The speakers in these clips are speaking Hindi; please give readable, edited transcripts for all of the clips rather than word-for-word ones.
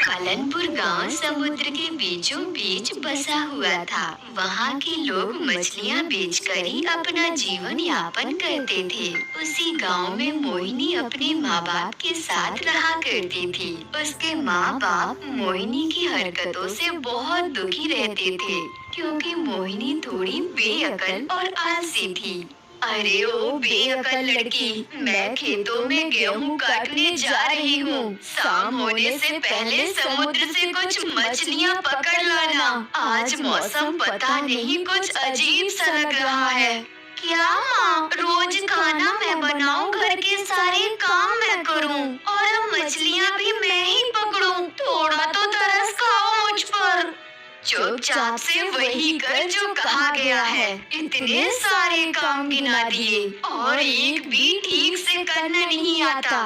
खालनपुर गांव समुद्र के बीचों बीच बसा हुआ था। वहाँ के लोग मछलियाँ बेचकर ही अपना जीवन यापन करते थे। उसी गांव में मोहिनी अपने माँ बाप के साथ रहा करती थी। उसके माँ बाप मोहिनी की हरकतों से बहुत दुखी रहते थे, क्योंकि मोहिनी थोड़ी बेअकल और आलसी थी। अरे ओ बेअकल लड़की, मैं खेतों में गेहूं काटने जा रही हूँ। शाम होने से पहले समुद्र से कुछ मछलियाँ पकड़ लाना। आज मौसम पता नहीं कुछ अजीब सा लग रहा है। क्या माँ, रोज खाना मैं बनाऊं, घर के सारे काम मैं करूं और मछलियाँ भी मैं ही पकड़ूं। थोड़ा तो तरस खाओ मुझ पर। चुपचाप से वही कर जो कहा गया है। इतने सारे काम गिना दिए और एक भी ठीक से करना नहीं आता।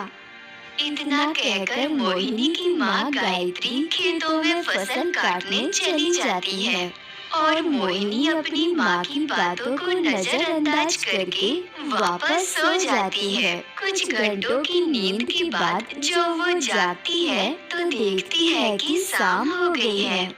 इतना कहकर मोहिनी की माँ गायत्री खेतों में फसल काटने चली जाती है और मोहिनी अपनी माँ की बातों को नजरअंदाज करके वापस सो जाती है। कुछ घंटों की नींद के बाद जब वो जागती है तो देखती है कि शाम हो गई है।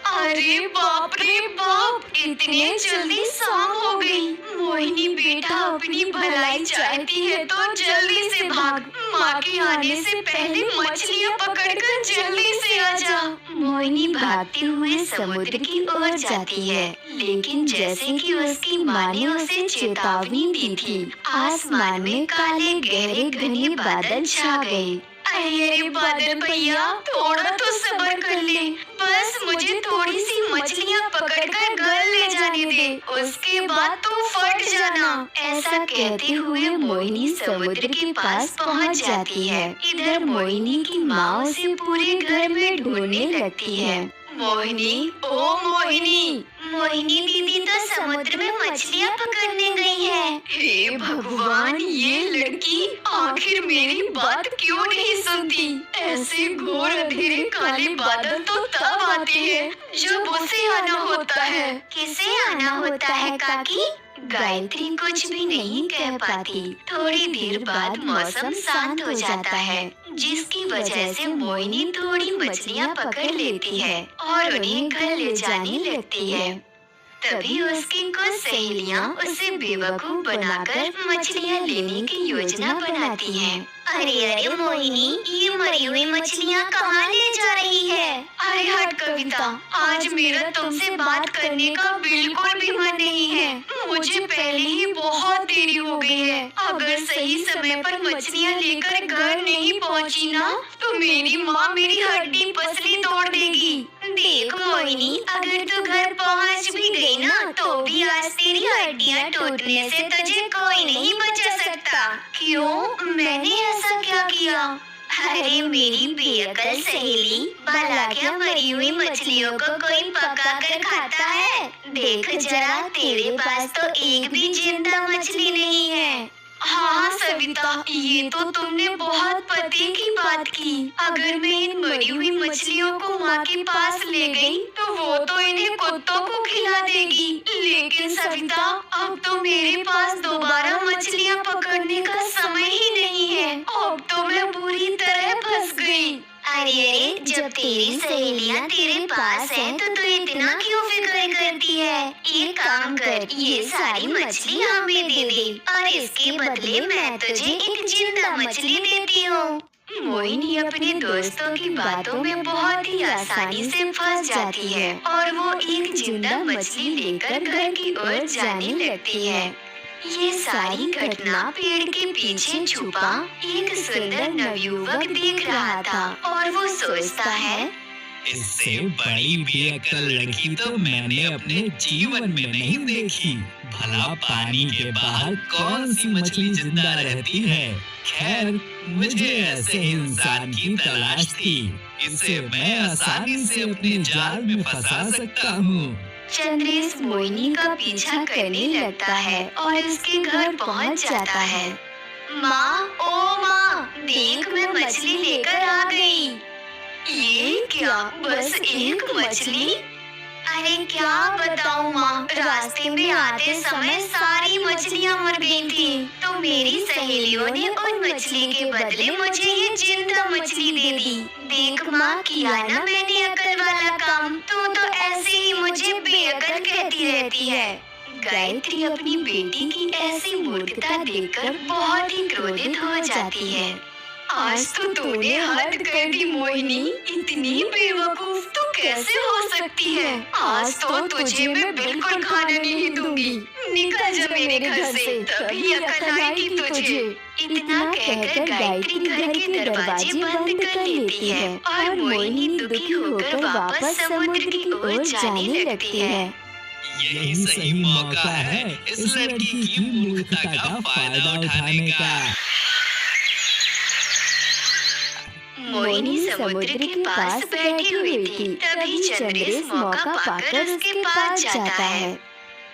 अरे बाप रे बाप, इतने जल्दी शाम हो गई। मोहिनी बेटा, अपनी भलाई चाहती है तो जल्दी से भाग। माँ के आने से पहले मछलियाँ पकड़कर जल्दी से आ जा। मोहिनी भागते हुए समुद्र की ओर जाती है, लेकिन जैसे कि उसकी माँ ने उसे चेतावनी दी थी, आसमान में काले गहरे घने बादल छा गए। अरे बादल भैया, थोड़ा तो सब्र कर ले। बस मुझे थोड़ी सी मछलियाँ पकड़कर घर ले जाने दे, उसके बाद तो फट जाना। ऐसा कहते हुए मोहिनी समुद्र के पास पहुँच जाती है। इधर मोहिनी की माँ उसे पूरे घर में ढूंढने लगती है। मोहिनी, ओ मोहिनी। मोहिनी दीदी तो समुद्र में मछलियाँ पकड़ने गई है। हे भगवान, ये लड़की आखिर मेरी बात क्यों नहीं सुनती। ऐसे घोर अंधेरे काले बादल तो तब आते हैं जब उसे आना होता है। किसे आना होता है काकी? गायत्री कुछ भी नहीं कह पाती। थोड़ी देर बाद मौसम शांत हो जाता है, जिसकी वजह से मोहिनी थोड़ी मछलियाँ पकड़ लेती है और उन्हें घर ले जाने लगती है। तभी उसकी कुछ सहेलियाँ उसे बेवकूफ बनाकर मछलियाँ लेने की योजना बनाती हैं। अरे अरे मोहिनी, ये मरी हुई मछलियाँ कहाँ ले जा रही है? अरे हट कविता, आज मेरा तुमसे बात करने का बिल्कुल भी मन नहीं है। मुझे पहले ही बहुत देरी हो गई है। अगर सही समय पर मछलियाँ लेकर घर नहीं पहुँची ना, तो मेरी माँ मेरी हड्डी पसली तोड़ देगी। देख मोहिनी, अगर तू घर पहुँच भी गई ना, तो भी आज तेरी हड्डियाँ टूटने से तुझे कोई नहीं बचा सकता। क्यों? मैंने ऐसा क्या किया? अरे मेरी बेअकल सहेली, भला क्या मरी हुई मछलियों को कोई पका कर खाता है? देख जरा, तेरे पास तो एक भी जिंदा मछली नहीं है। हाँ सविता, ये तो तुमने बहुत पते की बात की। अगर मैं इन मरी हुई मछलियों को माँ के पास ले गई, तो वो तो इन्हें कुत्तों को खिला देगी। लेकिन सविता, अब तो मेरे पास दोबारा मछलियाँ पकड़ने का समय ही नहीं है। अब तो मैं पूरी तरह फंस गई। अरे जब तेरी सहेलियाँ तेरे पास हैं, तो तू इतना क्यों फिक्र करती है? एक काम कर, ये सारी मछली हमें दे दे और इसके बदले मैं तुझे एक जिंदा मछली देती हूँ। मोहिनी अपने दोस्तों की बातों में बहुत ही आसानी से फंस जाती है और वो एक जिंदा मछली लेकर घर की ओर जाने लगती है। ये सारी घटना पेड़ के पीछे छुपा एक सुंदर नवयुवक देख रहा था और वो सोचता है, इससे बड़ी बेअकल लड़की तो मैंने अपने जीवन में नहीं देखी। भला पानी के बाहर कौन सी मछली जिंदा रहती है? खैर, मुझे ऐसे इंसान की तलाश थी। इसे मैं आसानी से अपने जाल में फंसा सकता हूँ। चंद्रेश मोहिनी का पीछा करने लगता है और उसके घर पहुंच जाता है। माँ, ओ माँ, देख मैं मछली लेकर आ गई। ये क्या, बस एक मछली? अरे क्या बताऊँ माँ, रास्ते में आते समय सारी मछलियाँ मर गई थी, तो तो मेरी सहेलियों ने उन मछली के बदले मुझे ये जिंदा मछली दे दी। देख माँ, किया ना मैंने अकल वाला काम। तू तो ऐसे ही मुझे बेअकल कहती रहती है। गायत्री अपनी बेटी की ऐसी मूर्खता देखकर बहुत ही क्रोधित हो जाती है। आज तो तूने हद कर दी मोहिनी, इतनी बेवकूफ तू कैसे हो सकती है? आज तो तुझे मैं बिल्कुल खाने नहीं दूंगी। निकल जा मेरे घर से, तभी अकल आएगी तुझे। इतना कहकर गायत्री घर के दरवाजे बंद कर लेती है और मोहिनी दुखी होकर वापस समुद्र की ओर जाने लगती है। यही सही मौका है इस लड़की की मूर्खता का फायदा उठाने का। मोहिनी समुद्र के पास बैठी हुई थी, तभी चंद्रेश मौका पाकर उसके पास जाता है।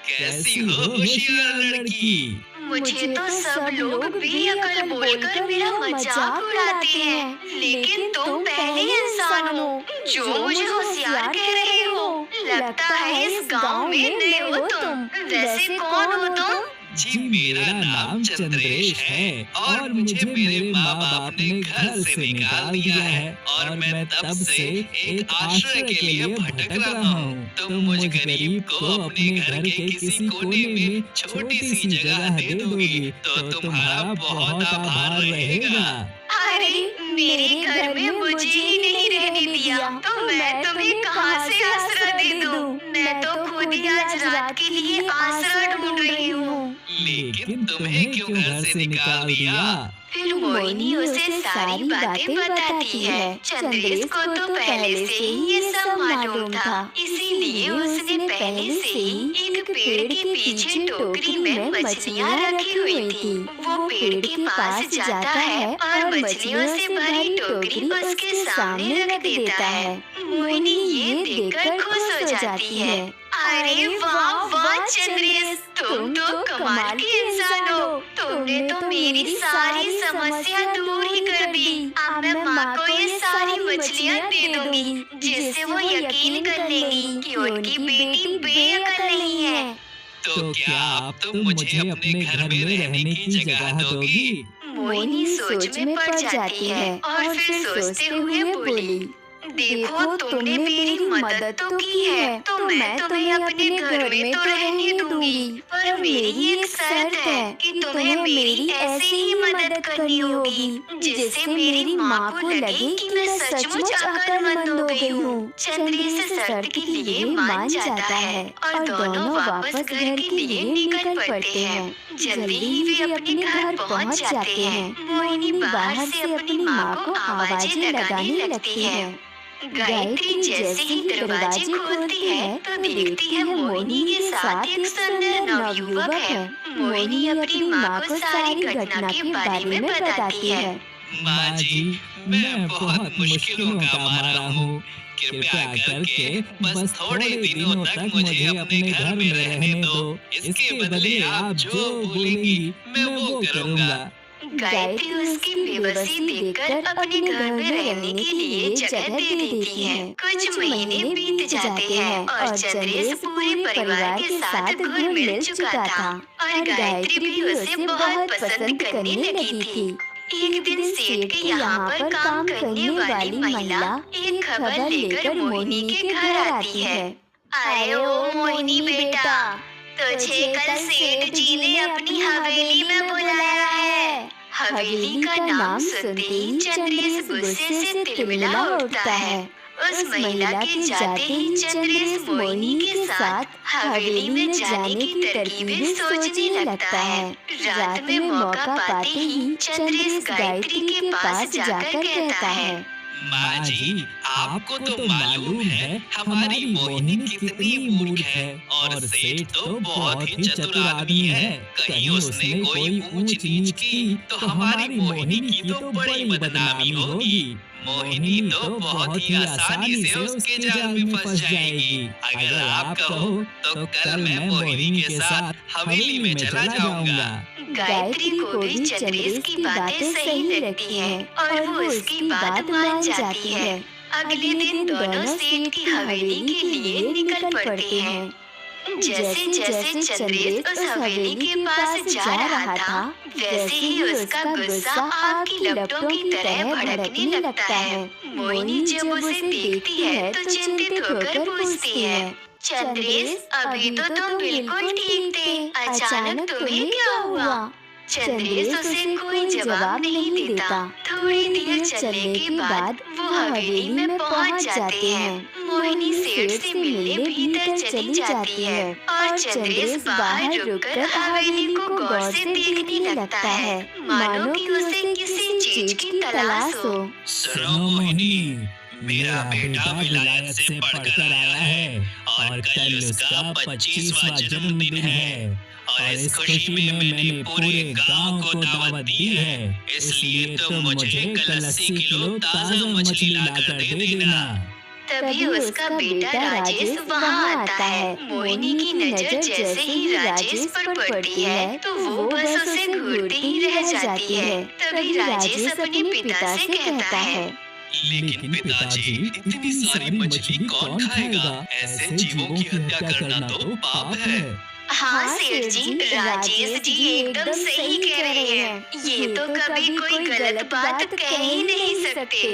कैसी हो होशियार लड़की? मुझे तो सब लोग बेअकल बोलकर मेरा मजाक उड़ाते हैं, लेकिन तुम पहले इंसान हो जो मुझे होशियार कह रहे हो। लगता है इस गांव में नए हो तुम। वैसे कौन हो तुम? जी मेरा नाम चंद्रेश है और मुझे मेरे माँ बाप ने घर से निकाल दिया है और मैं तब से एक आश्रय के लिए भटक रहा हूँ। तुम मुझ गरीब को अपने घर के किसी कोने में छोटी सी जगह दे दोगी तो तुम्हारा बहुत आभार रहेगा। अरे मेरे घर में मुझे ही नहीं रहने दिया तो मैं तुम्हें कहाँ से आसरा दे दूँ? मैं तो खुद ही आज रात के लिए आसरा ढूंढ रही हूँ। लेकिन तुम्हें क्यों घर से निकाल दिया? फिर मोहिनी उसे सारी बातें बताती है। चंद्रेश को तो पहले से ही ये सब मालूम था, इसीलिए उसने पहले से ही एक पेड़ के पीछे टोकरी में मछलियाँ रखी हुई थी। वो पेड़ के पास जाता है और मछलियों से भरी टोकरी उसके सामने रख देता है। मोहिनी ये देखकर खुश हो जाती है। अरे वाह वाह चंद्रेश, तुम तो कमाल के इंसान हो। तुमने तो मेरी सारी समस्या दूर ही कर दी। अब मैं माँ को ये सारी मछलियाँ दे दूंगी, जिससे वो यकीन कर लेगी कि उनकी बेटी बेअकल नहीं है। तो क्या अब तुम मुझे अपने घर में रहने की जगह दोगी? मोहिनी सोच में पड़ जाती है और फिर सोचते हुए बोली, देखो तुमने मेरी मदद तो की है तो मैं तुम्हें अपने घर में तो रहने दूंगी, पर मेरी एक शर्त है कि तुम्हें मेरी ऐसे ही मदद करनी होगी जिससे मेरी माँ को लगे कि मैं सचमुच अक्लमंद हो गई हूँ। चंद्रेश शर्त के लिए मान जाता है और दोनों वापस घर के लिए निकल पड़ते हैं। जल्दी ही वे अपने घर पहुँच जाते हैं। मोहिनी बाहर से अपनी माँ को आवाजें लगाने लगती है। गायत्री जैसे ही दरवाजे खोलती है तो देखती है मोहिनी के साथ एक सुंदर नवयुवक है। मोहिनी अपनी माँ को सारी घटना के बारे में बताती है। माँ जी, मैं बहुत मुश्किलों का मारा हूँ। कृपया करके बस थोड़े दिनों तक मुझे अपने घर में रहने दो। इसके बदले आप जो बोलेंगी मैं वो करूँगा। गायत्री उसकी बेबसी देखकर अपने घर में रहने के लिए जगह दे देती है। कुछ महीने बीत जाते हैं और चंद्रेश पूरे परिवार के साथ घुल मिल चुका था और गायत्री भी उसे बहुत पसंद करने लगी थी। एक दिन सेठ के यहाँ पर काम करने वाली महिला एक खबर लेकर मोहिनी के घर आती है। अरे ओ मोहिनी बेटा, तुझे कल सेठ जी ने अपनी हवेली में बुलाया है। हवेली का नाम सुनते ही चंद्रेश गुस्से से तिलमिला उठता है। उस महिला के जाते ही चंद्रेश मोहिनी के साथ हवेली में जाने की तरकीबें सोचने लगता है। रात में मौका पाते ही चंद्रेश गायत्री के पास जाकर कहता है, माँ जी, आपको तो मालूम है हमारी मोहिनी कितनी मूर्ख है और सेठ तो बहुत ही चतुर आदमी है। कहीं उसने कोई ऊंच नीच की तो हमारी मोहिनी की तो बड़ी बदनामी होगी। मोहिनी तो बहुत ही आसानी से उसके जाल में फंस जाएगी। अगर आप कहो तो कल मैं मोहिनी के साथ हवेली में चला जाऊंगा। गायत्री को भी चंद्रेश की बातें सही लगती हैं और वो उसकी बात मान जाती है। अगले दिन दोनों सेठ की हवेली के लिए निकल पड़ते हैं। जैसे जैसे चंद्रेश उस हवेली के पास जा रहा था, वैसे ही उसका गुस्सा आग की लपटों की तरह भड़कने लगता है। मोहिनी जब उसे देखती है तो चिंतित होकर पूछती है, चंद्रेश, अभी तो तुम बिल्कुल ठीक थे, अचानक तुम्हें क्या हुआ? चंद्रेश उसे कोई जवाब नहीं देता। थोड़ी देर चलने के बाद वो हवेली में पहुंच जाते हैं। मोहिनी सेठ से मिलने भीतर चली जाती है और चंद्रेश बाहर रुककर हवेली को गौर से देखने लगता है, मानो कि उसे किसी चीज की तलाश हो। सुनो मोहिनी, मेरा बेटा विलायत से पढ़कर आया है और कल उसका 25वां जन्मदिन है और इस खुशी में मैंने पूरे गांव को दावत दी है, इसलिए तुम मुझे कल 80 किलो ताजा मछली लाकर दे देना। तभी उसका बेटा राजेश वहाँ आता है। मोहिनी की नजर जैसे ही राजेश पर पड़ती है तो वो बस उसे घूरते ही रह जाती है। तभी राजेश अपने पिता से कहता है, लेकिन पिताजी, इतनी सारी मछली कौन खाएगा? ऐसे जीवों की हत्या करना तो पाप है। हाँ सेठ जी, राजेश जी एकदम सही कह रहे हैं। ये तो कभी कोई गलत बात कह ही नहीं सकते।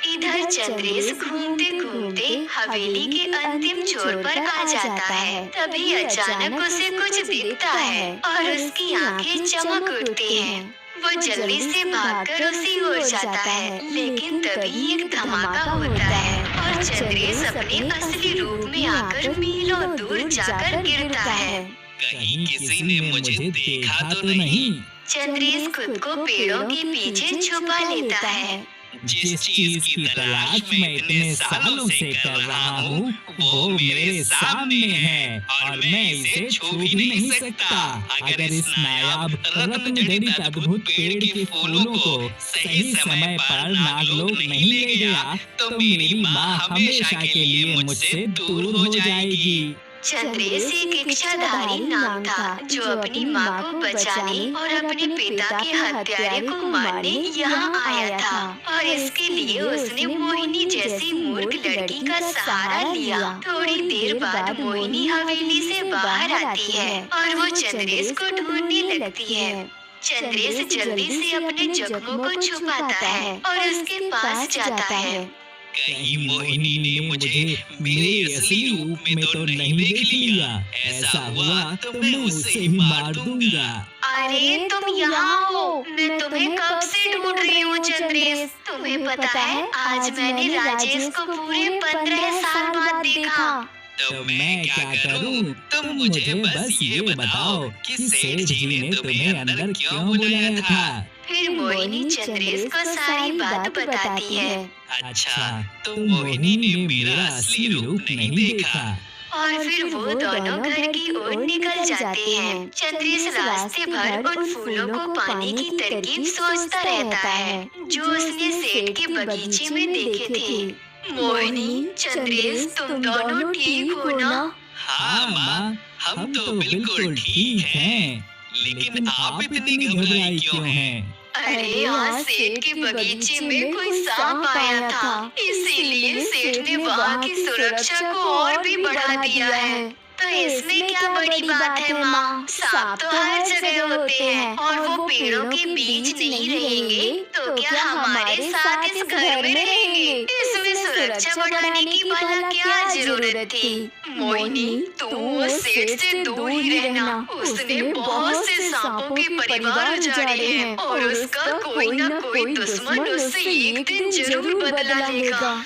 इधर चंद्रेश घूमते घूमते हवेली के अंतिम छोर पर आ जाता है। तभी अचानक उसे कुछ दिखता है और उसकी आंखें चमक उठती हैं। वो जल्दी से भागकर उसी ओर जाता है, लेकिन तभी एक धमाका होता है और चंद्रेश अपने असली रूप में आकर मीलों दूर जाकर गिरता है। कहीं किसी ने मुझे देखा तो नहीं? चंद्रेश खुद को पेड़ों के पीछे छुपा लेता है। जिस चीज की तलाश मैं इतने सालों से कर रहा हूँ वो मेरे सामने है और मैं इसे छू भी नहीं सकता। अगर इस नायाब रत्न जड़ित अद्भुत पेड़ के फूलों को सही समय पर नागलोक नहीं ले गया तो मेरी माँ हमेशा के लिए मुझसे दूर हो जाएगी। चंद्रेश एक इच्छाधारी नाग था जो अपनी माँ को बचाने और अपने पिता के हत्यारे को मारने यहाँ आया था और इसके लिए उसने मोहिनी जैसी मूर्ख लड़की का सहारा लिया। थोड़ी देर बाद मोहिनी हवेली से बाहर आती है और वो चंद्रेश को ढूंढने लगती है। चंद्रेश जल्दी से अपने जख्मों को छुपाता है और उसके पास जाता है। कहीं मोहिनी ने मुझे मेरे असली रूप में तो नहीं देख लिया? ऐसा हुआ तो मैं उसे ही मार दूंगा। अरे तुम यहाँ हो, मैं तुम्हें कब से ढूंढ रही हूँ चंद्रेश। तुम्हें पता है आज मैंने राजेश को पूरे 15 साल बाद देखा। तो मैं क्या करूं? तुम मुझे बस ये बताओ कि सेठ जी ने तुम्हें अंदर क्यों बुलाया था? फिर मोहिनी चंद्रेश को सारी बात बताती है। अच्छा, तो मोहिनी ने मेरा असली रूप नहीं देखा। और फिर वो दोनों घर की ओर निकल जाते हैं। चंद्रेश रास्ते भर उन फूलों को पाने की तरकीब सोचता रहता है जो उसने सेठ के बगीचे में देखे थे। मोहिनी, चंद्रेश, तुम दोनों ठीक हो ना? हाँ माँ, हम तो बिल्कुल ठीक हैं। लेकिन आप इतनी घबराई क्यों हैं? अरे यहाँ सेठ के बगीचे में कोई सांप आया था, इसीलिए सेठ ने वहाँ की सुरक्षा को और भी बढ़ा दिया है। तो इसमें क्या बड़ी बात है माँ? सांप तो हर जगह होते हैं और वो पेड़ों के बीच नहीं रहेंगे तो क्या हमारे साथ इस घर में रहेंगे? इसमें सुरक्षा बढ़ाने की भला क्या जरूरत थी? मोहिनी, तुम उस सेठ से दूर ही रहना। उसने बहुत से सांपों के परिवार उजाड़े हैं और उसका कोई ना कोई दुश्मन उससे एक दिन जरूर बदला लेगा।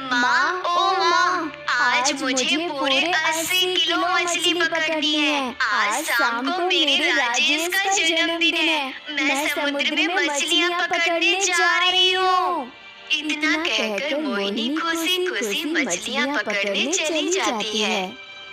माँ, ओ माँ, आज मुझे पूरे 80 किलो मछली पकड़नी है। आज शाम को मेरे राजेश का जन्मदिन है। मैं समुद्र में मछलियाँ पकड़ने जा रही हूँ। इतना कहकर मोहिनी खुशी खुशी मछलियाँ पकड़ने चली जाती है।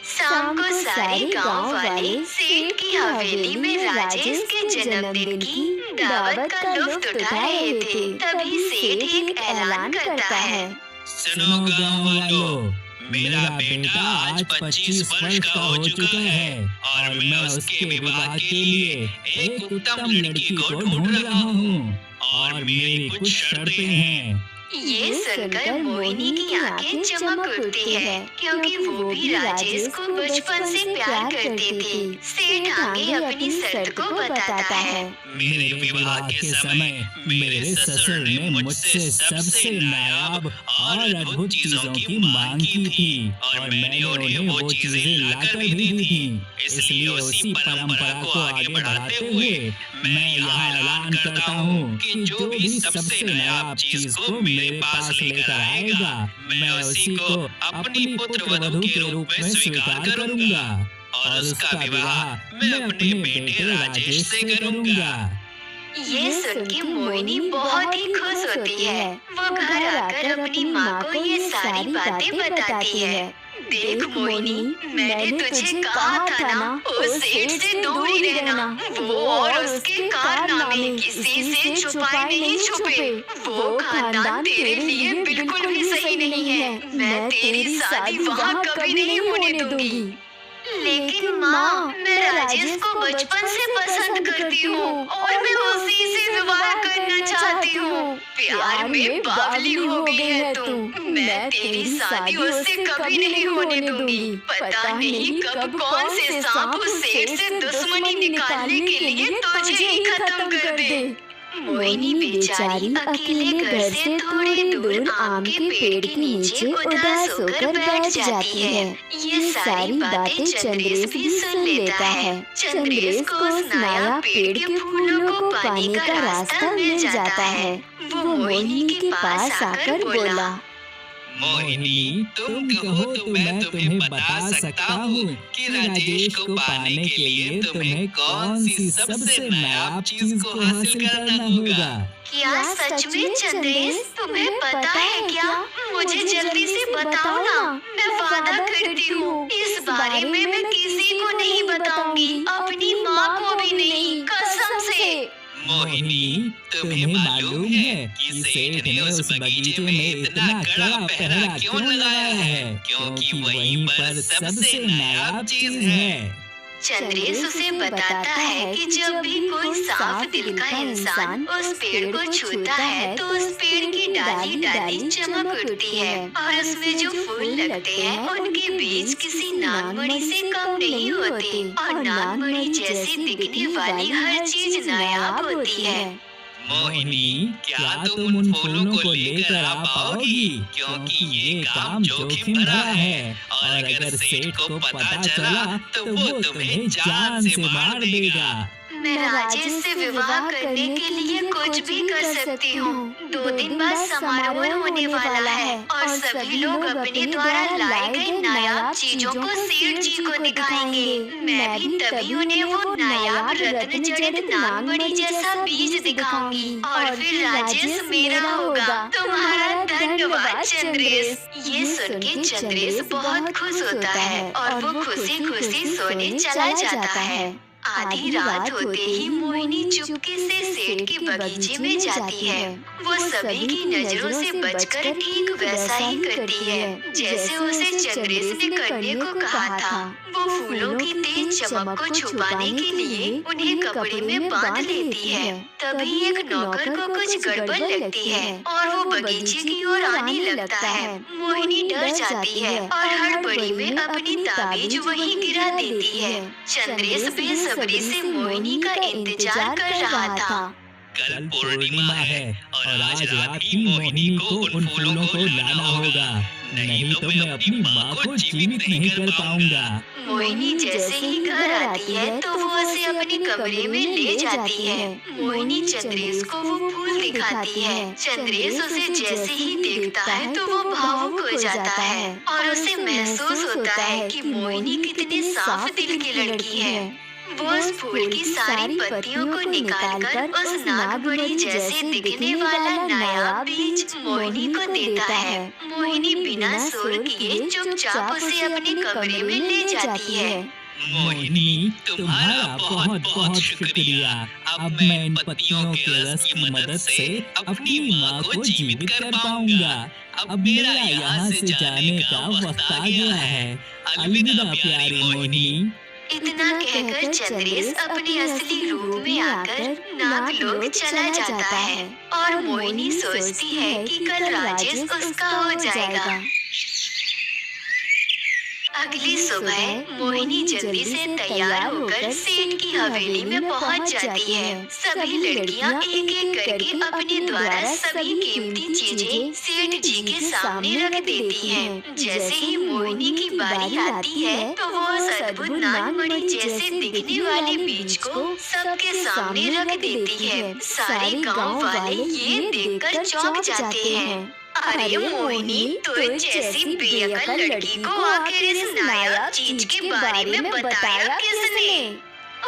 शाम को सारे गांव वाले सेठ की हवेली में राजेश के जन्मदिन की दावत का लुत्फ उठा रहे थे। तभी सेठ एक ऐलान करता है। सुनो गाँव वालों, मेरा बेटा आज 25 वर्ष का हो चुका है और मैं उसके विवाह के लिए एक उत्तम लड़की को ढूंढ रहा हूँ और मेरी कुछ शर्तें हैं। ये सुनकर मोहिनी की आंखें चमक उठती है, क्योंकि वो भी राजेश को बचपन से प्यार करते थे। सेठ आगे अपनी शर्त को बताता है। मेरे विवाह के समय मेरे ससुर ने मुझसे सबसे नायाब और अद्भुत चीजों की मांग की थी और मैंने उन्हें वो चीजें लाकर भी दी थी। इसलिए उसी परंपरा को आगे बढ़ाते हुए मैं यहाँ ऐलान करता हूँ कि जो भी सबसे नायाब चीज को मेरे पास लेकर आएगा, मैं उसी को अपनी पुत्र वधू के रूप में स्वीकार करूँगा और उसका विवाह मैं अपने बेटे राजेश से करूँगा। ये सुन के मोहिनी बहुत ही खुश होती है। वो घर आकर अपनी माँ को ये सारी बातें बताती है। देख मोहिनी, मैंने तुझे कहा था ना, उस सेठ से दूर ही रहना। वो और उसके कारनामे किसी से छुपाए नहीं छुपे। वो खानदान तेरे लिए बिल्कुल भी सही नहीं है। मैं तेरी शादी वहाँ कभी नहीं होने दूंगी। लेकिन माँ, मैं राजेश को बचपन से पसंद करती हूँ और मैं उसी से विवाह करना चाहती हूँ। प्यार में बावली हो गई है तू। मैं तेरी शादी उससे कभी नहीं होने दूंगी। पता नहीं कब कौन से सांप उस सेठ से दुश्मनी निकालने के लिए तुझे ही खत्म कर दे। मोहिनी बेचारी अकेले घर से थोड़ी दूर आम के पेड़ के नीचे उदास होकर बैठ जाती है। ये सारी बातें चंद्रेश भी सुन लेता है। चंद्रेश को उस नायाब पेड़ के फूलों को पाने का रास्ता मिल जाता है। वो मोहिनी के पास आकर बोला, मोहिनी, तुम कहो तो मैं तुम्हें बता सकता हूँ कि राजेश को पाने के लिए तुम्हें कौन सी सबसे नायाब चीज को हासिल करना होगा। क्या सच में चंद्रेश, तुम्हें पता है क्या? मुझे जल्दी से बताओ ना। मैं वादा करती हूँ इस बारे में मैं किसी को नहीं बताऊंगी, अपनी माँ को भी नहीं, कसम से। मोहिनी, तुम्हें मालूम है कि सेठ ने उस बगीचे में इतना कड़ा पहरा क्यों लगाया है? क्योंकि वहीं पर सबसे नायाब चीज है। चंद्रेश उसे बताता है कि जब भी कोई साफ दिल का इंसान उस पेड़ को छूता है तो उस पेड़ की डाली डाली चमक उठती है और उसमें जो फूल लगते हैं उनके बीज किसी नागमणि से कम नहीं होते और नागमणि जैसी दिखने वाली हर चीज नायाब होती है। मोहिनी, क्या तुम उन फूलों को लेकर आ पाओगी? क्योंकि ये काम जोखिम भरा है और अगर सेठ को पता चला तो वो तुम्हें जान से मार देगा। मैं राजेश से विवाह करने के लिए कुछ भी कर सकती हूँ। 2 दिन बाद समारोह होने वाला है और सभी लोग अपने द्वारा लाए गए नायाब चीजों को सेठ जी को दिखाएंगे। मैं भी तभी उन्हें वो नायाब रत्न जड़ित नागमणि जैसा बीज दिखाऊंगी और फिर राजेश मेरा होगा। तुम्हारा धन्यवाद चंद्रेश। ये सुन के चंद्रेश बहुत खुश होता है और वो खुशी खुशी सोने चला जाता है। आधी रात होते ही मोहिनी चुपके से सेठ के बगीचे में जाती है। वो सभी की नजरों से बचकर ठीक वैसा ही करती है जैसे उसे चंद्रेश ने करने को कहा था। वो फूलों की तेज चमक को छुपाने के लिए उन्हें कपड़े में बांध लेती है। तभी एक नौकर को कुछ गड़बड़ लगती है और वो बगीचे की ओर आने लगता है। मोहिनी डर जाती है और हड़बड़ी में अपनी ताबीज वहीं गिरा देती है। चंद्रेश बेसब्री से मोहिनी का इंतजार कर रहा था। कल पूर्णिमा है और आज रात ही मोहिनी को उन फूलों को लाना होगा, नहीं तो मैं अपनी माँ को जीवित नहीं कर पाऊंगा। मोहिनी जैसे ही घर आती है तो वो उसे अपने कमरे में ले जाती है। मोहिनी चंद्रेश को वो फूल दिखाती है। चंद्रेश उसे जैसे ही देखता है तो वो भावुक हो जाता है और उसे महसूस होता है कि मोहिनी कितनी साफ दिल की लड़की है। वो उस फूल की सारी पत्तियों को निकालकर उस नागमणि जैसे दिखने वाला नायाब बीज मोहिनी को देता है। मोहिनी बिना शोर किए चुपचाप उसे अपने कमरे में ले जाती है। मोहिनी, तुम्हारा बहुत बहुत शुक्रिया। अब मैं इन पत्तियों के रस की मदद से अपनी माँ को जीवित कर पाऊंगा। अब मेरा यहाँ से जाने का वक्त आ गया है। अलविदा प्यारी मोहिनी। इतना कहकर चंद्रेश अपने असली रूप में आकर नागलोक चला जाता है और मोहिनी सोचती है कि कल राजेश उसका हो जाएगा। अगली सुबह मोहिनी जल्दी से तैयार होकर सेठ की हवेली में पहुंच जाती है। सभी लड़कियां एक एक करके अपने द्वारा सभी कीमती चीजें सेठ जी के सामने रख देती हैं। जैसे ही मोहिनी की बारी आती है तो वो उस अद्भुत नागमणि जैसे दिखने वाले बीज को सबके सामने रख देती है। सारे गाँव वाले ये देखकर चौंक जाते हैं। अरे मोहिनी, तुझ जैसी बेअकल लड़की को आखिर इस नायाब चीज के बारे में बताया किसने?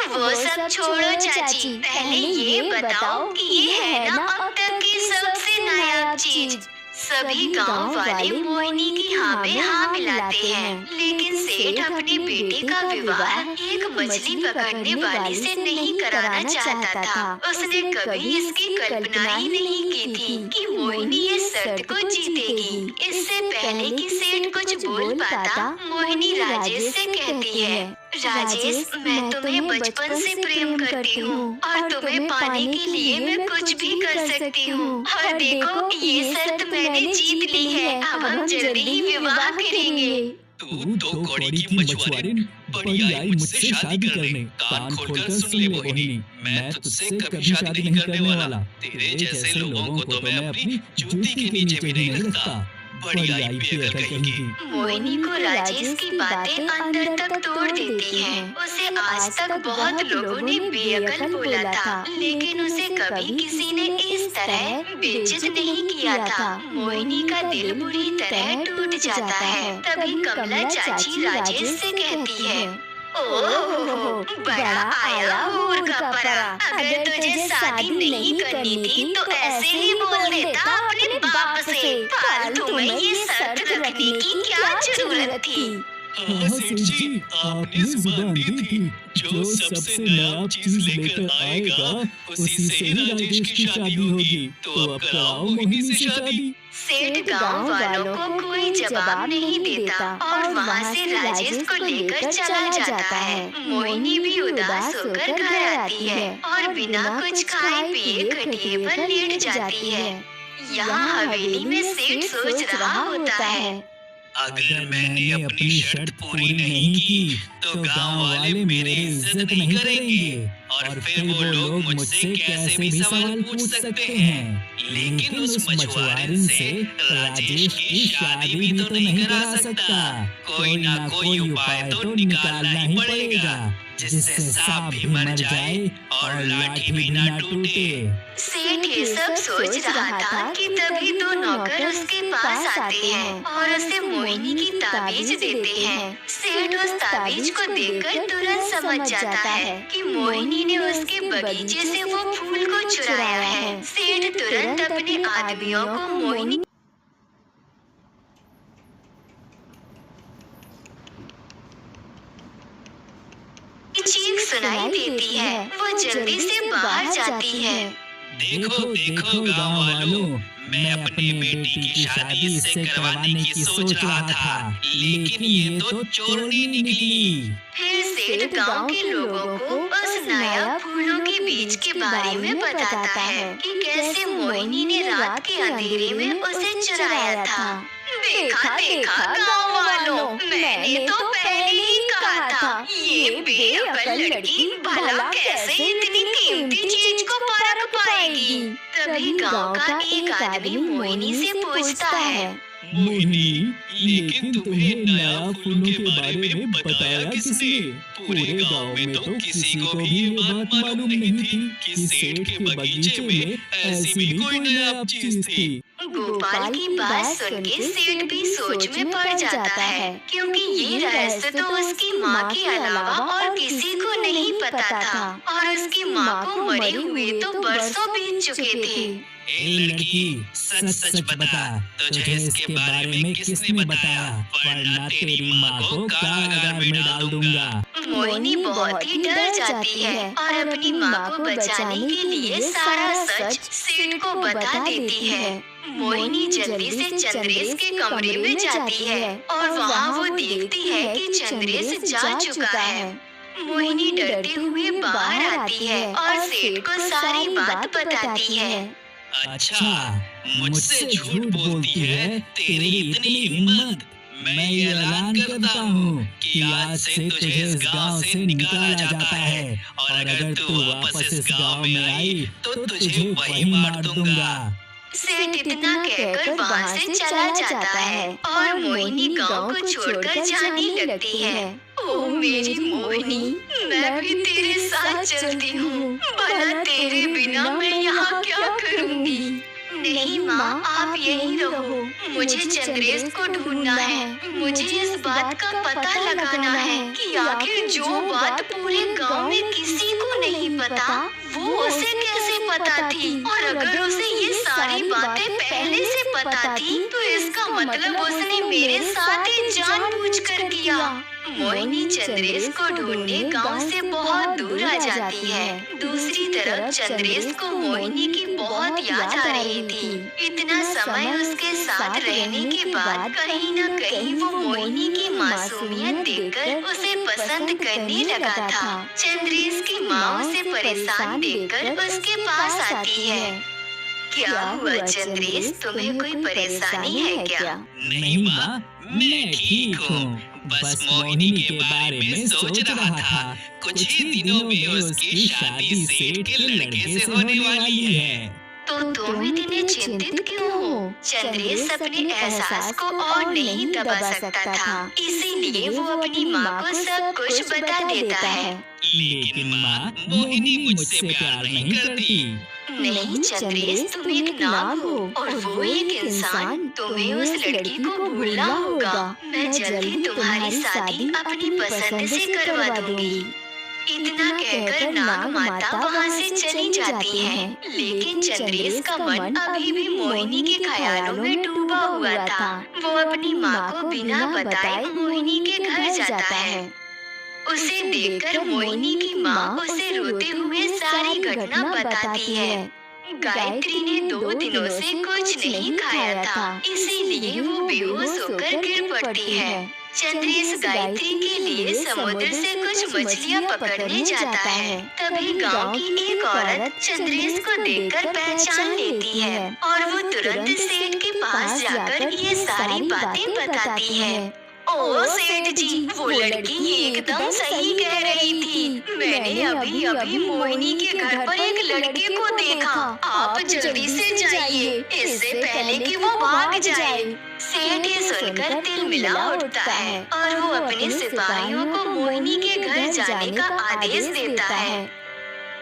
वो सब छोड़ो चाची, पहले ये बताओ कि ये है ना अब तक की सबसे नायाब चीज? सभी गांव वाले मोहिनी की हाँ में हाँ मिलाते हैं, लेकिन सेठ अपने बेटे का विवाह एक मछली पकड़ने वाली से नहीं कराना चाहता था। उसने कभी इसकी कल्पना ही नहीं की थी कि मोहिनी इस शर्त को जीतेगी। इससे पहले कि सेठ कुछ बोल पाता, मोहिनी राजेश से कहती है, राजेश, मैं तुम्हें बचपन से प्रेम करती हूँ और तुम्हें पाने के लिए मैं कुछ भी कर सकती हूँ। और देखो, ये शर्त मैंने जीत ली है। अब हम जल्दी ही विवाह करेंगे। तू तो कौड़ी की मछुआरिन बड़ी आई मुझसे शादी करने। कान खोलकर सुन ले मोहिनी, मैं तुझसे कभी शादी नहीं करने वाला। तेरे जैसे लोगों को तो मैं अपनी जूती के नीचे भी नहीं रखता। बड़ी आई बेअकल कहेगी। मोहिनी को राजेश की बातें अंदर तक तोड़ देती हैं। उसे आज तक बहुत लोगों ने बेअकल बोला था, लेकिन उसे कभी किसी ने इस तरह बेइज्जत नहीं किया था। मोहिनी का दिल बुरी तरह टूट जाता है। तभी कमला चाची राजेश से कहती है, ओहो, बड़ा आया हूर का परा। अगर तुझे शादी नहीं करनी थी तो ऐसे ही बोल देता अपने बाप से। फालतू में ये शर्त रखने की क्या जरूरत थी? हाँ सेठ जी, आपने जुबान दी थी, जो सबसे नायाब चीज लेकर आएगा उसी से ही राजेश की शादी होगी। तो अब कराओ मोहिनी से शादी। सेठ गांव वालों को कोई जवाब नहीं देता और वहाँ से राजेश को लेकर चला जाता है। मोहिनी भी उदास होकर घर आती है और बिना कुछ खाए पिए खटिए पर लेट जाती है। यहाँ हवेली में सेठ सोच रहा होता है, अगर मैंने अपनी शर्त पूरी नहीं की तो गांव वाले मेरी इज्जत नहीं करेंगे और फिर वो लोग मुझसे कैसे भी सवाल पूछ सकते हैं। लेकिन उस मछुआरिन से राजेश की शादी भी तो नहीं करा सकता। कोई ना कोई उपाय तो निकालना ही पड़ेगा, जिससे सांप भी मर जाए और लाठी भी ना टूटे। सेठ ये सब सोच रहा था कि तभी दो नौकर उसके पास आते हैं और उसे मोहिनी की ताबीज देते हैं। सेठ उस ताबीज को देखकर तुरंत समझ जाता है कि मोहिनी ने उसके बगीचे से वो फूल को चुराया है। सेठ तुरंत अपने आदमियों को मोहिनी चीख सुनाई देती है। वो जल्दी से बाहर जाती है। देखो देखो गांव वालों, मैं अपनी बेटी की शादी इससे करवाने की सोच रहा था, लेकिन ये तो चोरनी निकली। फिर सेठ गांव के लोगों को उस नायाब फूलों के बीज के बारे में बताता है कि कैसे मोहिनी ने रात के अंधेरे में उसे चुराया था। देखा देखा गांव वालों, मैंने तो पहले ही कहा था, ये बेअकल लड़की भला कैसे इतनी कीमती चीज को परख पाएगी। तभी गांव का एक आदमी मोहिनी से पूछता है, मोहिनी, लेकिन तुम्हें नायाब फूलों के बारे में बताया किसने? पूरे गांव में तो किसी को भी ये बात मालूम नहीं थी कि सेठ के बगीचे में ऐसी भी कोई नायाब चीज थी। गोपाल की बात सुन के सेठ भी सोच में पड़ जाता है, क्योंकि ये रहस्य तो उसकी माँ के अलावा और किसी को नहीं पता था और उसकी माँ को मरे हुए तो बरसों बीत चुके थे। ए लड़की, सच सच बता, तुझे इसके बारे में किसने बताया? वरना तेरी माँ को कारागार में डाल दूंगा। मोहिनी बहुत ही डर जाती है और अपनी माँ को बचाने के लिए सारा सच सेठ को बता देती है। मोहिनी जल्दी से चंद्रेश के कमरे में जाती है और वहाँ वो देखती है कि चंद्रेश जा चुका है। मोहिनी डरते हुए बाहर आती है और सेठ को सारी बात बताती है। अच्छा, मुझसे झूठ बोलती है, तेरी इतनी हिम्मत। मैं ये ऐलान करता हूँ कि आज से तुझे इस गांव से निकाला जाता है और अगर तू वापस इस गांव में आई तो तुझे वहीं मार दूंगा। सेठ इतना कहकर वहाँ से चला जाता है और मोहिनी गांव को छोड़कर जाने लगती है। ओ मेरी मोहिनी, मैं भी तेरे साथ चलती हूँ, भला तेरे बिना मैं यहाँ क्या करूँगी। नहीं माँ, आप यहीं रहो, मुझे चंद्रेश को ढूंढना है। मुझे इस बात का पता लगाना है कि आखिर जो बात पूरे गांव में किसी को नहीं पता, वो उसे कैसे पता थी। और अगर उसे ये सारी बातें पहले से पता थी तो इसका मतलब उसने मेरे साथ ही जानबूझकर किया। मोहिनी चंद्रेश को ढूंढने गांव से बहुत दूर आ जाती है। दूसरी तरफ चंद्रेश को मोहिनी की बहुत याद आ रही थी। इतना समय उसके साथ रहने के बाद कहीं न कहीं वो मोहिनी की मासूमियत देखकर उसे पसंद करने लगा था। चंद्रेश की माँ उसे परेशान देखकर उसके पास आती है। क्या हुआ चंद्रेश, तुम्हें कोई परेशानी है क्या? नहीं माँ, मैं ठीक हूँ। बस मोहिनी के बारे में सोच रहा था। कुछ ही दिनों में उसकी शादी सेठ के लड़के से होने वाली है। तो तुम इतने चिंतित क्यों हो? चंद्रेश अपने एहसास को और नहीं दबा सकता था, इसीलिए वो अपनी माँ को सब कुछ बता देता है। लेकिन माँ, मोहिनी मुझसे प्यार नहीं करती। नहीं चंद्रेश, तुम एक नाग हो और वो एक इंसान। तुम्हें उस लड़की को भूलना होगा। मैं जल्दी तुम्हारी शादी अपनी पसंद से करवा दूंगी। इतना कहकर नाग माता वहाँ से चली जाती है। लेकिन चंद्रेश का मन अभी भी मोहिनी के ख्यालों में डूबा हुआ था। वो अपनी माँ को बिना बताए मोहिनी के घर जाता है। उसे देखकर मोहिनी की माँ उसे रोते हुए सारी घटना बताती है। गायत्री ने 2 दिनों से कुछ नहीं खाया था, इसीलिए वो बेहोश होकर गिर पड़ती है। चंद्रेश गायत्री के लिए समुद्र से कुछ मछलियाँ पकड़ने जाता है। तभी गांव की एक औरत चंद्रेश को देखकर पहचान लेती है और वो तुरंत सेठ के पास जाकर ये सारी बातें बताती है। ओ सेठ जी, वो लड़की एकदम सही कह रही थी। मैंने अभी अभी मोहिनी के घर पर एक लड़के को देखा। आप जल्दी से जाइए, इससे पहले कि वो भाग जाए। सेठ ये सुनकर तिलमिला उठता है और वो अपने सिपाहियों को मोहिनी के घर जाने का आदेश देता है।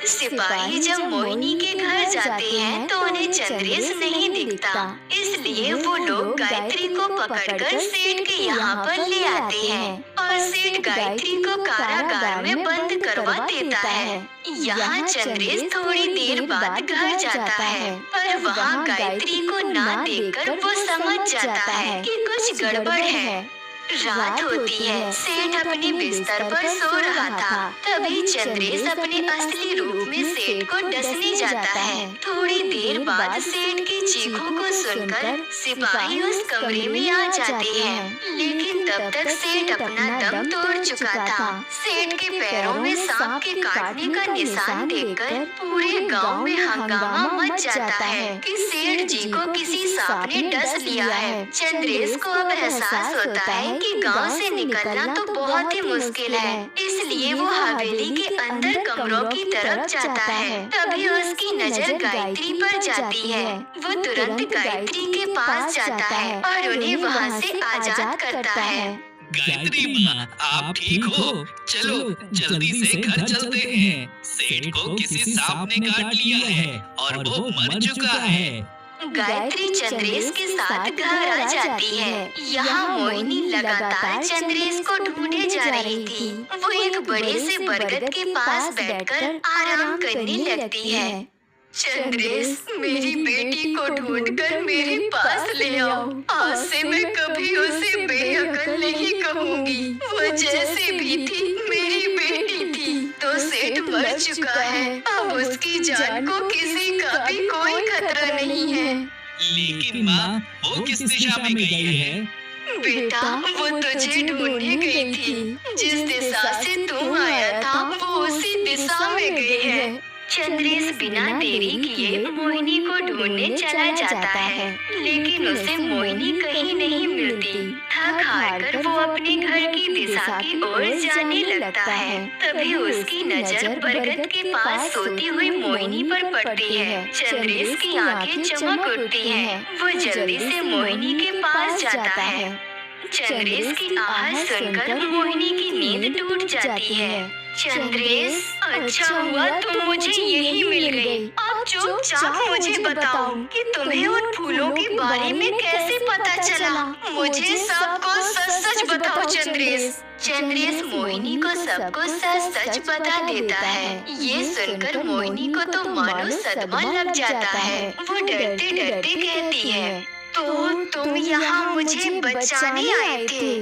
सिपाही जब मोहिनी के घर जाते हैं तो उन्हें चंद्रेश नहीं दिखता, इसलिए वो लोग गायत्री को पकड़कर सेठ के यहाँ पर ले आते हैं और सेठ गायत्री को कारागार में बंद करवा देता है। यहाँ चंद्रेश थोड़ी देर बाद घर जाता है, पर वहाँ गायत्री को ना देखकर वो समझ जाता है कि कुछ गड़बड़ है। रात होती है, सेठ अपने बिस्तर पर सो रहा था। तभी चंद्रेश अपने असली रूप में सेठ को डसने जाता है। थोड़ी देर बाद सेठ की चीखों को सुनकर सिपाही उस कमरे में आ जाते हैं, लेकिन तब तक सेठ अपना दम तोड़ चुका था। सेठ के पैरों में सांप के काटने का निशान देखकर पूरे गांव में हंगामा मच जाता है कि सेठ जी को किसी सांप ने डस लिया है। चंद्रेश को अब एहसास होता है कि गांव से निकलना तो बहुत ही मुश्किल है, इसलिए वो हवेली के अंदर कमरों की तरफ जाता है। तभी उसकी नजर गायत्री पर जाती है। वो तुरंत गायत्री के पास जाता है और उन्हें वहाँ से आजाद करता है। गायत्री माँ, आप ठीक हो? चलो जल्दी से घर चलते हैं। सेठ को किसी सांप ने काट लिया है और वो मर चुका है। गायत्री चंद्रेश के साथ घर आ जाती है। यहाँ मोहिनी लगातार चंद्रेश को ढूंढे जा रही थी। वो एक बड़े से बरगद के पास बैठकर आराम करने लगती है। चंद्रेश, मेरी बेटी को ढूंढकर मेरे पास ले आओ। आज से मैं कभी उसे बेअकल नहीं कहूँगी। वो जैसे भी थी मेरी बेटी थी। तो सेठ मर चुका है, अब उसकी जान को किसी का भी कोई खतरा नहीं है। लेकिन माँ, वो किस दिशा में गई है? बेटा, वो तुझे ढूंढने गई थी। जिस दिशा से तुम आया था वो उसी दिशा में गई है। चंद्रेश बिना देरी किए मोहिनी को ढूंढने चला जाता है, लेकिन उसे मोहिनी कहीं नहीं मिलती। थक हार कर वो अपने घर की दिशा की ओर जाने लगता है। तभी उसकी नजर बरगद के पास सोती हुई मोहिनी पर पड़ती है। चंद्रेश की आंखें चमक उठती हैं। वो जल्दी से मोहिनी के पास जाता है। चंद्रेश की आहट सुनकर मोहिनी की नींद टूट जाती है। चंद्रेश, अच्छा हुआ तुम मुझे यही मिल गई। अब चुपचाप मुझे बताओ कि तुम्हें उन फूलों के बारे में कैसे पता चला। मुझे सब कुछ सच सच बताओ चंद्रेश। चंद्रेश मोहिनी को सब कुछ सच सच बता देता है। ये सुनकर मोहिनी को तो मानो सदमा लग जाता है। वो डरते डरते कहती है, तो तुम यहाँ मुझे बचाने आए थे?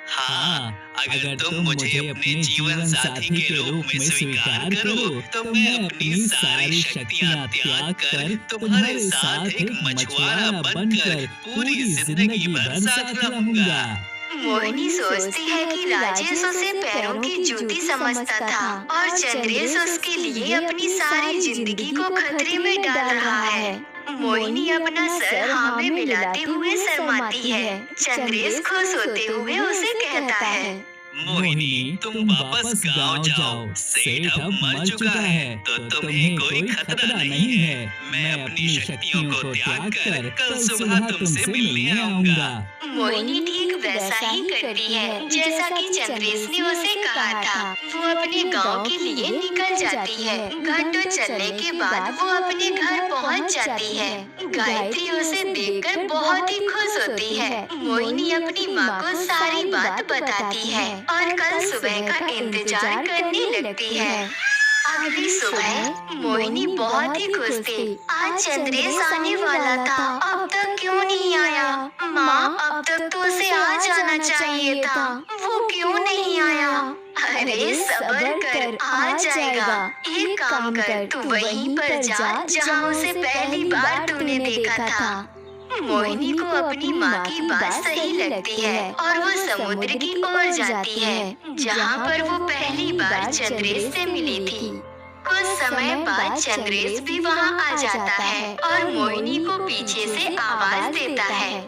हाँ, अगर तुम मुझे अपने जीवन साथी के रूप में स्वीकार करो तो मैं अपनी सारी शक्तियाँ त्याग कर तुम्हारे साथ एक मछुआरा बनकर पूरी जिंदगी भर साथ रहूंगा। मोहिनी सोचती है कि राजेश उसे पैरों की जूती समझता था और चंद्रेश उसके लिए अपनी सारी जिंदगी को खतरे में डाल रहा है। मोहिनी अपना सर हाँ में मिलाते हुए शर्माती है। चंद्रेश खुश होते हुए उसे कहता है, मोहिनी, तुम वापस गांव जाओ। सेठ अब मर चुका है तो तुम्हें कोई खतरा नहीं है। मैं अपनी शक्तियों को त्याग कर कल सुबह तुमसे मिलने आऊंगा। मोहिनी ठीक वैसा ही करती है जैसा कि चंद्रेश ने उसे कहा था। वो अपने गांव के लिए निकल जाती है। घंटों चलने के बाद वो अपने घर पहुंच जाती है। गायत्री उसे देखकर बहुत ही खुश होती है। मोहिनी अपनी माँ को सारी बात बताती है और कल सुबह का इंतजार करने लगती है। अगली सुबह मोहिनी बहुत ही खुश थी। आज चंद्रेश आने वाला था, अब तक क्यों नहीं आया? माँ, अब तक तो उसे आ जाना चाहिए था, वो क्यों नहीं आया? अरे सब्र कर, आ जाएगा। एक काम कर, तू वहीं पर जा जहाँ उसे पहली बार तूने देखा था। मोहिनी को अपनी माँ की बात सही लगती है और वो समुद्र की ओर जाती है जहाँ पर वो पहली बार चंद्रेश से मिली थी। कुछ समय बाद चंद्रेश भी वहाँ आ जाता है और मोहिनी को पीछे से आवाज देता है,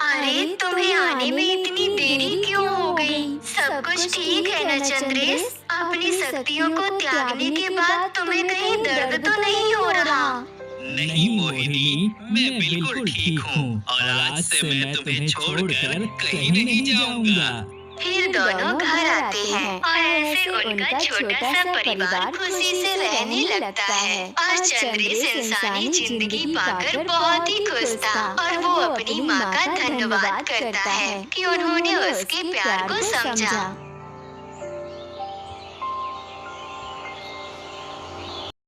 अरे तुम्हें आने में इतनी देरी क्यों हो गई? सब कुछ ठीक है न चंद्रेश? अपनी शक्तियों को त्यागने के बाद तुम्हें कहीं दर्द तो नहीं हो रहा? नहीं मोहिनी, मैं बिल्कुल ठीक हूँ और आज से मैं तुम्हें छोड़कर कहीं नहीं जाऊंगा। फिर दोनों घर आते हैं और ऐसे उनका छोटा सा परिवार खुशी से रहने लगता है। और चंद्रेश इंसानी जिंदगी पाकर बहुत ही खुश था और वो अपनी माँ का धन्यवाद करता है कि उन्होंने उसके प्यार को समझा।